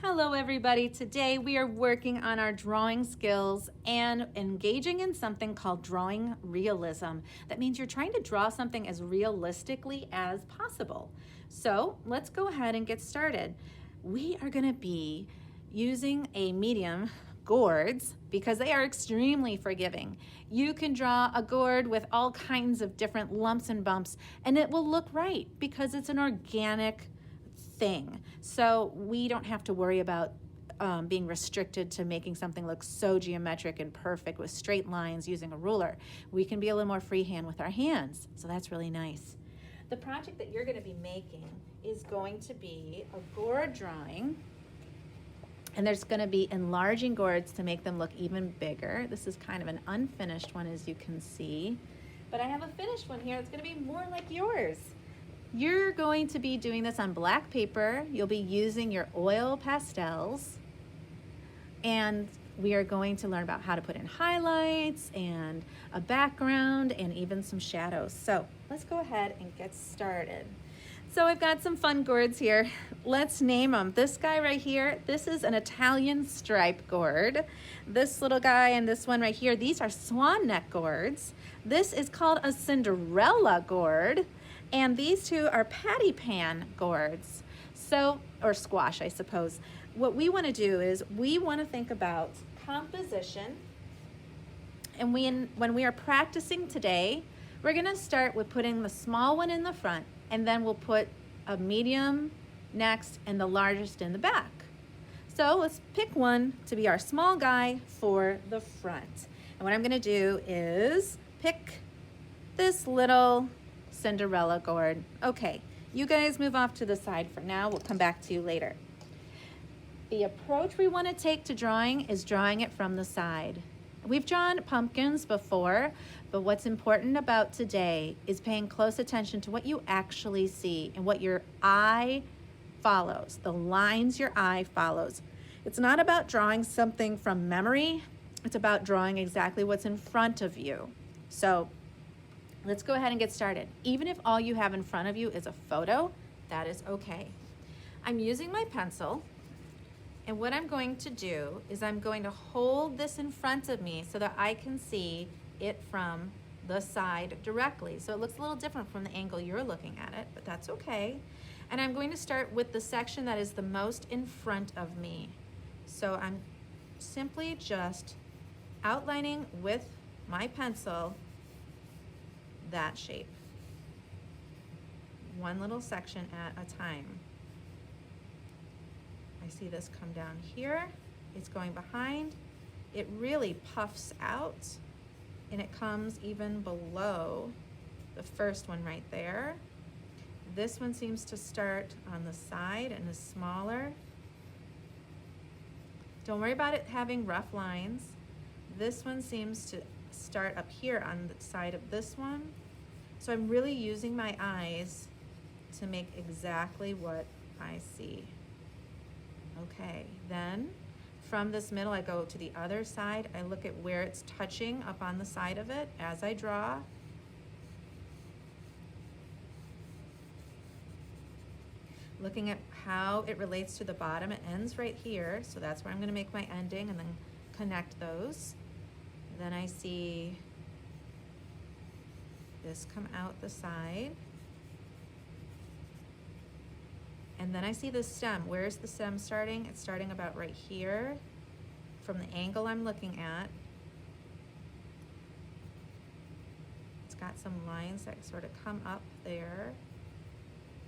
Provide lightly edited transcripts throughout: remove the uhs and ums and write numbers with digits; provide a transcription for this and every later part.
Hello everybody. Today we are working on our drawing skills and engaging in something called drawing realism. That means you're trying to draw something as realistically as possible. So let's go ahead and get started. We are going to be using a medium, gourds, because they are extremely forgiving. You can draw a gourd with all kinds of different lumps and bumps and it will look right because it's an organic thing. So we don't have to worry about being restricted to making something look so geometric and perfect with straight lines using a ruler. We can be a little more freehand with our hands. So that's really nice. The project that you're going to be making is going to be a gourd drawing. And there's going to be enlarging gourds to make them look even bigger. This is kind of an unfinished one, as you can see. But I have a finished one here that's going to be more like yours. You're going to be doing this on black paper. You'll be using your oil pastels. And we are going to learn about how to put in highlights and a background and even some shadows. So let's go ahead and get started. So I've got some fun gourds here. Let's name them. This guy right here, this is an Italian stripe gourd. This little guy and this one right here, these are swan neck gourds. This is called a Cinderella gourd. And these two are patty pan gourds. So, or squash, I suppose. What we want to do is we want to think about composition. And when we are practicing today, we're going to start with putting the small one in the front, and then we'll put a medium next and the largest in the back. So let's pick one to be our small guy for the front. And what I'm going to do is pick this little Cinderella gourd. Okay, you guys move off to the side for now. We'll come back to you later. The approach we want to take to drawing is drawing it from the side. We've drawn pumpkins before, but what's important about today is paying close attention to what you actually see and what your eye follows, the lines your eye follows. It's not about drawing something from memory. It's about drawing exactly what's in front of you. So let's go ahead and get started. Even if all you have in front of you is a photo, that is okay. I'm using my pencil, and what I'm going to do is I'm going to hold this in front of me so that I can see it from the side directly. So it looks a little different from the angle you're looking at it, but that's okay. And I'm going to start with the section that is the most in front of me. So I'm simply just outlining with my pencil that shape, one little section at a time. I see this come down here, it's going behind, it really puffs out, and it comes even below the first one right there. This one seems to start on the side and is smaller. Don't worry about it having rough lines. This one seems to start up here on the side of this one. So I'm really using my eyes to make exactly what I see. Okay, then from this middle I go to the other side. I look at where it's touching up on the side of it as I draw. Looking at how it relates to the bottom, it ends right here, so that's where I'm going to make my ending and then connect those. Then I see this come out the side. And then I see the stem. Where's the stem starting? It's starting about right here from the angle I'm looking at. It's got some lines that sort of come up there,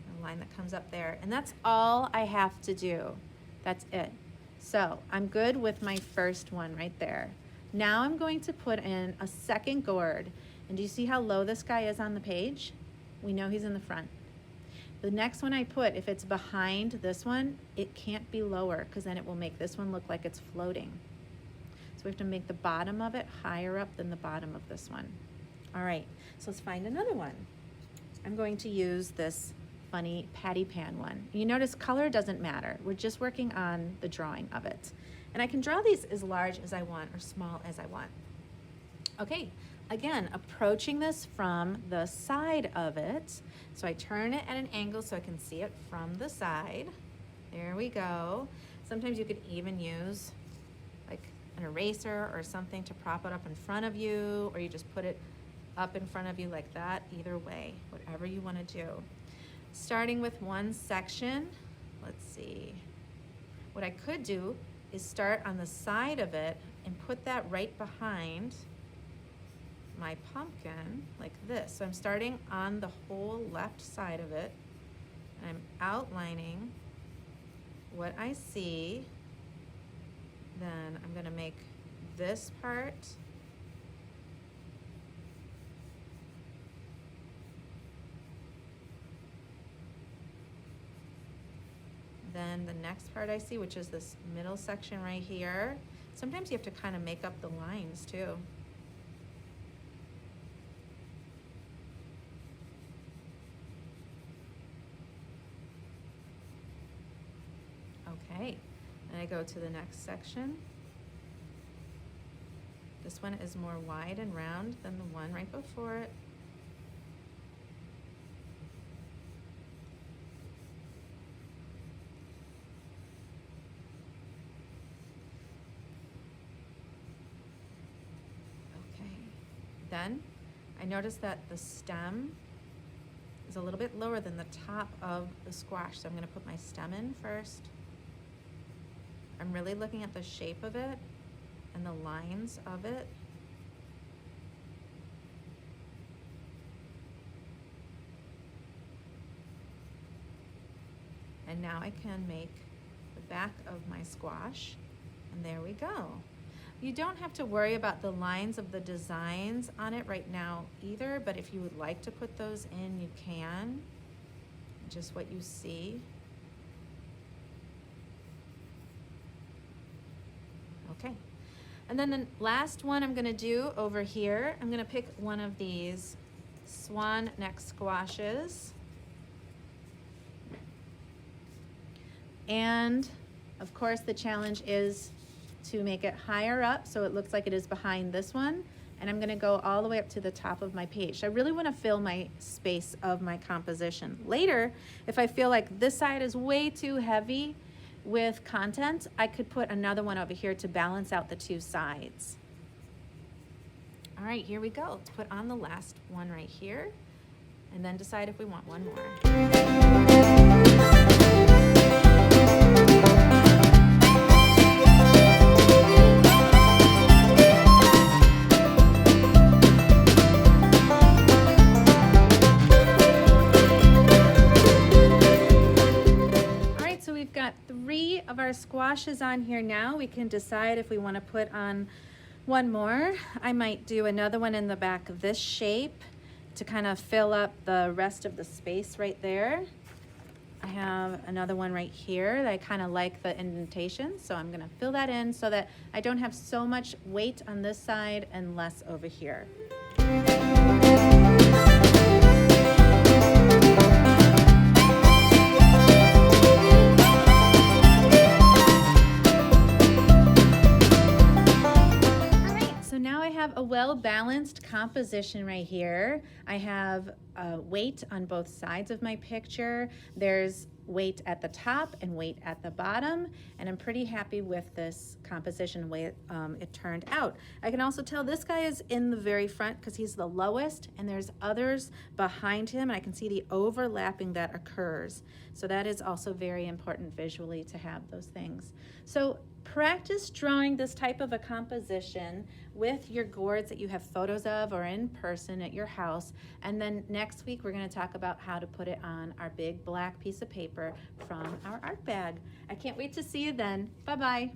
and a line that comes up there. And that's all I have to do. That's it. So I'm good with my first one right there. Now I'm going to put in a second gourd. And do you see how low this guy is on the page? We know he's in the front. The next one I put, if it's behind this one, it can't be lower because then it will make this one look like it's floating. So we have to make the bottom of it higher up than the bottom of this one. All right, so let's find another one. I'm going to use this funny patty pan one. You notice color doesn't matter. We're just working on the drawing of it. And I can draw these as large as I want or small as I want. Okay, again, approaching this from the side of it. So I turn it at an angle so I can see it from the side. There we go. So Sometimes you could even use like an eraser or something to prop it up in front of you, or you just put it up in front of you like that. Either way, whatever you want to do. Starting with one section, let's see. What I could do is start on the side of it and put that right behind my pumpkin like this. So I'm starting on the whole left side of it, and I'm outlining what I see. Then I'm going to make this part then the next part I see, which is this middle section right here. Sometimes you have to kind of make up the lines too. Okay, and I go to the next section. This one is more wide and round than the one right before it. Okay, then I notice that the stem is a little bit lower than the top of the squash, so I'm going to put my stem in first. I'm really looking at the shape of it and the lines of it. And now I can make the back of my squash, and there we go. You don't have to worry about the lines of the designs on it right now either, but if you would like to put those in, you can. Just what you see. Okay, and then the last one I'm gonna do over here, I'm gonna pick one of these swan neck squashes. And of course the challenge is to make it higher up so it looks like it is behind this one. And I'm gonna go all the way up to the top of my page. I really wanna fill my space of my composition. Later, if I feel like this side is way too heavy with content, I could put another one over here to balance out the two sides. All right, here we go. Let's put on the last one right here and then decide if we want one more. Of our squashes on here now. We can decide if we want to put on one more. I might do another one in the back of this shape to kind of fill up the rest of the space right there. I have another one right here that I kind of like the indentation, so I'm going to fill that in so that I don't have so much weight on this side and less over here. A well-balanced composition right here. I have weight on both sides of my picture. There's weight at the top and weight at the bottom, and I'm pretty happy with this composition, the way it turned out. I can also tell this guy is in the very front because he's the lowest, and there's others behind him, and I can see the overlapping that occurs. So that is also very important visually to have those things. So practice drawing this type of a composition with your gourds that you have photos of or in person at your house. And then next week, we're going to talk about how to put it on our big black piece of paper from our art bag. I can't wait to see you then. Bye-bye.